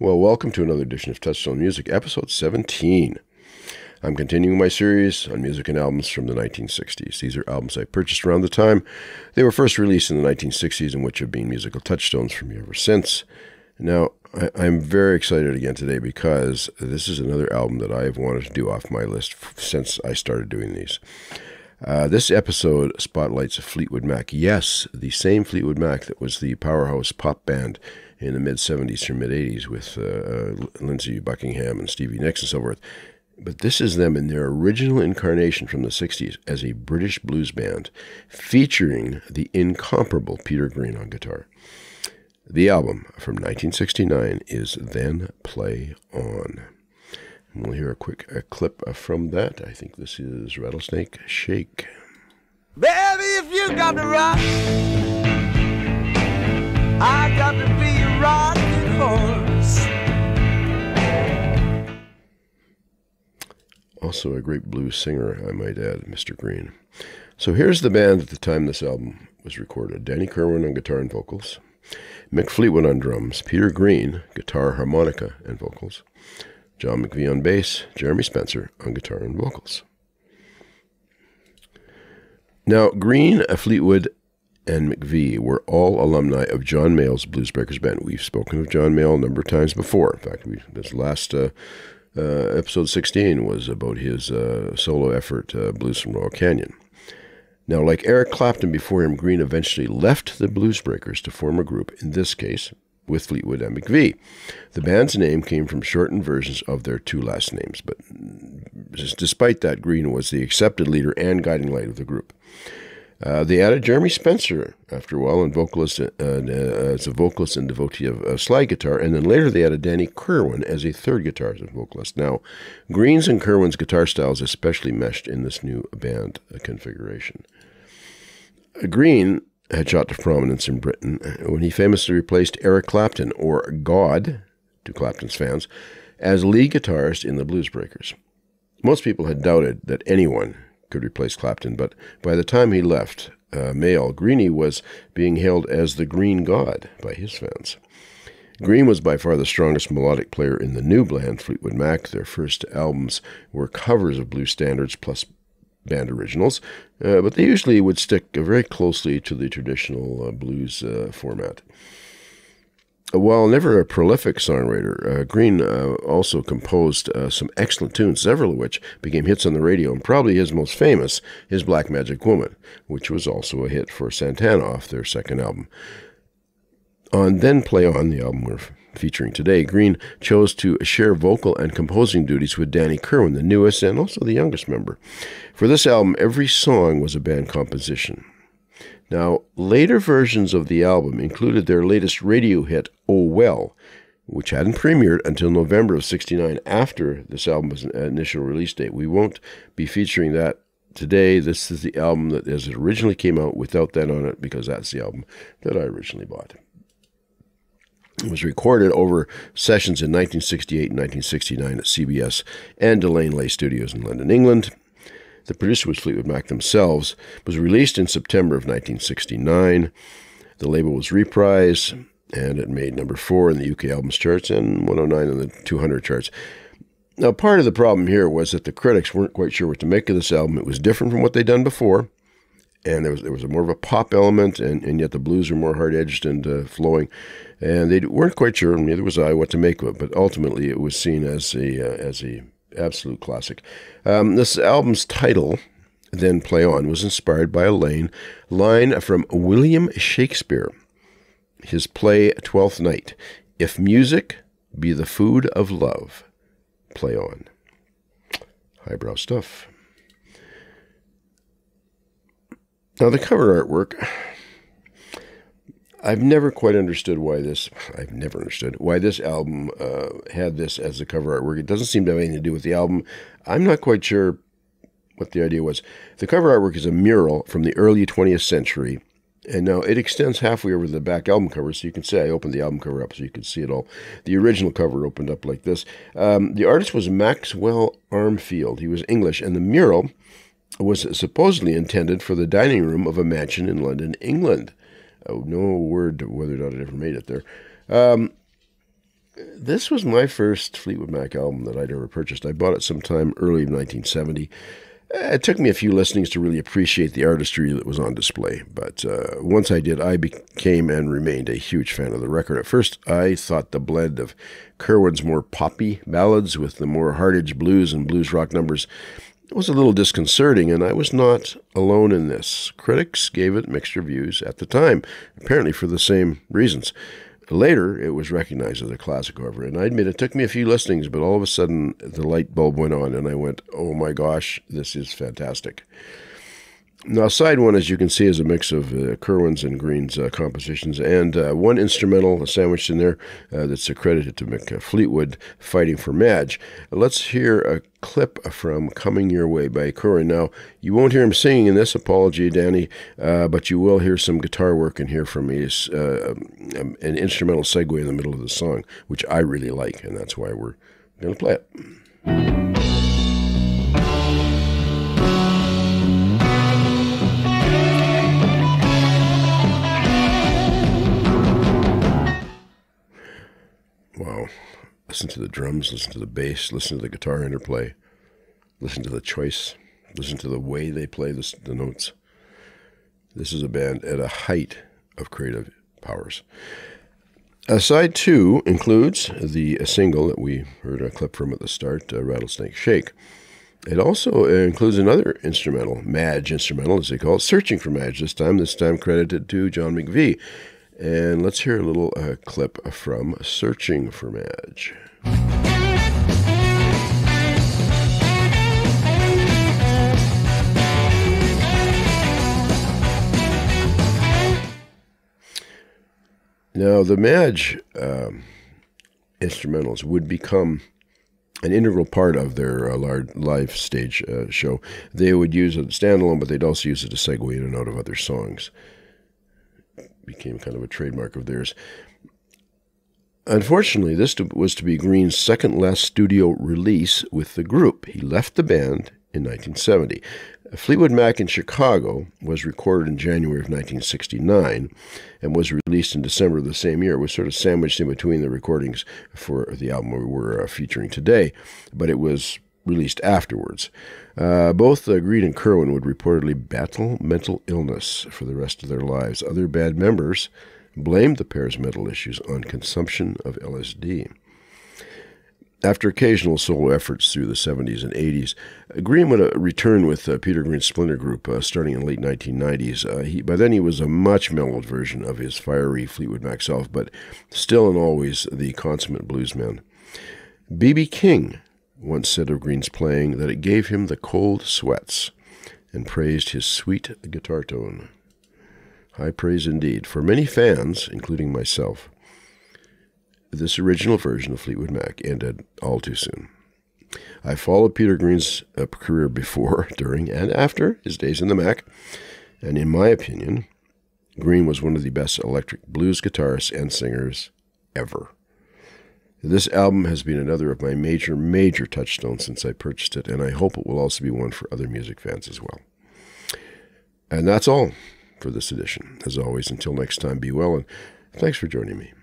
Well, welcome to another edition of Touchstone Music, episode 17. I'm continuing my series on music and albums from the 1960s. These are albums I purchased around the time they were first released in the 1960s and which have been musical touchstones for me ever since. Now, I'm very excited again today because this is another album that I have wanted to do off my list since I started doing these. This episode spotlights Fleetwood Mac. Yes, the same Fleetwood Mac that was the powerhouse pop band in the mid-70s through mid-80s with Lindsey Buckingham and Stevie Nicks and so forth. But this is them in their original incarnation from the 60s as a British blues band featuring the incomparable Peter Green on guitar. The album from 1969 is Then Play On. And we'll hear a clip from that. I think this is Rattlesnake Shake. Baby, if you got the rock, I got to be a rocking horse. Also a great blues singer, I might add, Mr. Green. So here's the band at the time this album was recorded. Danny Kirwan on guitar and vocals. Mick Fleetwood on drums. Peter Green, guitar, harmonica, and vocals. John McVie on bass. Jeremy Spencer on guitar and vocals. Now, Green, Fleetwood, and McVie were all alumni of John Mayall's Blues Breakers band. We've spoken of John Mayall a number of times before. In fact, this last episode 16 was about his solo effort, Blues from Royal Canyon. Now, like Eric Clapton before him, Green eventually left the Blues Breakers to form a group, in this case, with Fleetwood and McVie. The band's name came from shortened versions of their two last names, but despite that, Green was the accepted leader and guiding light of the group. They added Jeremy Spencer after a while as a vocalist and devotee of slide guitar, and then later they added Danny Kirwan as a third guitarist and vocalist. Now, Green's and Kirwan's guitar styles especially meshed in this new band configuration. Green had shot to prominence in Britain when he famously replaced Eric Clapton, or God, to Clapton's fans, as lead guitarist in the Blues Breakers. Most people had doubted that anyone could replace Clapton, but by the time he left Mayall, Greenie was being hailed as the Green God by his fans. Green was by far the strongest melodic player in the new band, Fleetwood Mac. Their first albums were covers of blues standards plus band originals, but they usually would stick very closely to the traditional blues format. While never a prolific songwriter, Green also composed some excellent tunes, several of which became hits on the radio, and probably his most famous is Black Magic Woman, which was also a hit for Santana off their second album. On Then Play On, the album we're featuring today, Green chose to share vocal and composing duties with Danny Kirwan, the newest and also the youngest member. For this album, every song was a band composition. Now, later versions of the album included their latest radio hit, Oh Well, which hadn't premiered until November of '69 after this album's initial release date. We won't be featuring that today. This is the album that as it originally came out without that on it, because that's the album that I originally bought. It was recorded over sessions in 1968 and 1969 at CBS and Delane Lay Studios in London, England. The producer was Fleetwood Mac themselves. It was released in September of 1969. The label was Reprise, and it made number 4 in the UK albums charts and 109 in the 200 charts. Now, part of the problem here was that the critics weren't quite sure what to make of this album. It was different from what they'd done before, and there was more of a pop element, and yet the blues were more hard-edged and flowing. And they weren't quite sure, neither was I, what to make of it, but ultimately it was seen as a absolute classic. This album's title, Then Play On, was inspired by a line from William Shakespeare, his play Twelfth Night. If music be the food of love, play on. Highbrow stuff. Now, the cover artwork, I've never quite understood why this album had this as the cover artwork. It doesn't seem to have anything to do with the album. I'm not quite sure what the idea was. The cover artwork is a mural from the early 20th century, and now it extends halfway over the back album cover, so you can see I opened the album cover up so you can see it all. The original cover opened up like this. The artist was Maxwell Armfield. He was English, and the mural was supposedly intended for the dining room of a mansion in London, England. No word whether or not it ever made it there. This was my first Fleetwood Mac album that I'd ever purchased. I bought it sometime early in 1970. It took me a few listenings to really appreciate the artistry that was on display, but once I did, I became and remained a huge fan of the record. At first, I thought the blend of Kerwin's more poppy ballads with the more hard-edged blues and blues rock numbers was a little disconcerting, and I was not alone in this. Critics gave it mixed reviews at the time, apparently for the same reasons. Later, it was recognized as a classic, however, and I admit it took me a few listenings, but all of a sudden the light bulb went on, and I went, oh my gosh, this is fantastic. Now, side one, as you can see, is a mix of Kerwin's and Green's compositions, and one instrumental sandwiched in there that's accredited to Mick Fleetwood, Fighting for Madge. Let's hear a clip from Coming Your Way by Kerwin. Now, you won't hear him singing in this, apology, Danny, but you will hear some guitar work and hear from an instrumental segue in the middle of the song, which I really like, and that's why we're going to play it. Wow. Listen to the drums, listen to the bass, listen to the guitar interplay, listen to the choice, listen to the way they play the notes. This is a band at a height of creative powers. Side two includes the single that we heard a clip from at the start, Rattlesnake Shake. It also includes another instrumental, Madge instrumental as they call it, Searching for Madge, this time credited to John McVie. And let's hear a little clip from Searching for Madge. Now, the Madge instrumentals would become an integral part of their large live stage show. They would use it standalone, but they'd also use it to segue in and out of other songs. Became kind of a trademark of theirs. Unfortunately, this was to be Green's second last studio release with the group. He left the band in 1970. Fleetwood Mac in Chicago was recorded in January of 1969 and was released in December of the same year. It was sort of sandwiched in between the recordings for the album we're featuring today, but it was released afterwards. Both Green and Kerwin would reportedly battle mental illness for the rest of their lives. Other band members blamed the pair's mental issues on consumption of LSD. After occasional solo efforts through the 70s and 80s, Green would return with Peter Green's Splinter Group starting in the late 1990s. By then he was a much mellowed version of his fiery Fleetwood Mac self, but still and always the consummate bluesman. B.B. King once said of Green's playing that it gave him the cold sweats and praised his sweet guitar tone. High praise indeed. For many fans, including myself, this original version of Fleetwood Mac ended all too soon. I followed Peter Green's career before, during, and after his days in the Mac, and in my opinion, Green was one of the best electric blues guitarists and singers ever. This album has been another of my major touchstones since I purchased it, and I hope it will also be one for other music fans as well. And that's all for this edition. As always, until next time, be well, and thanks for joining me.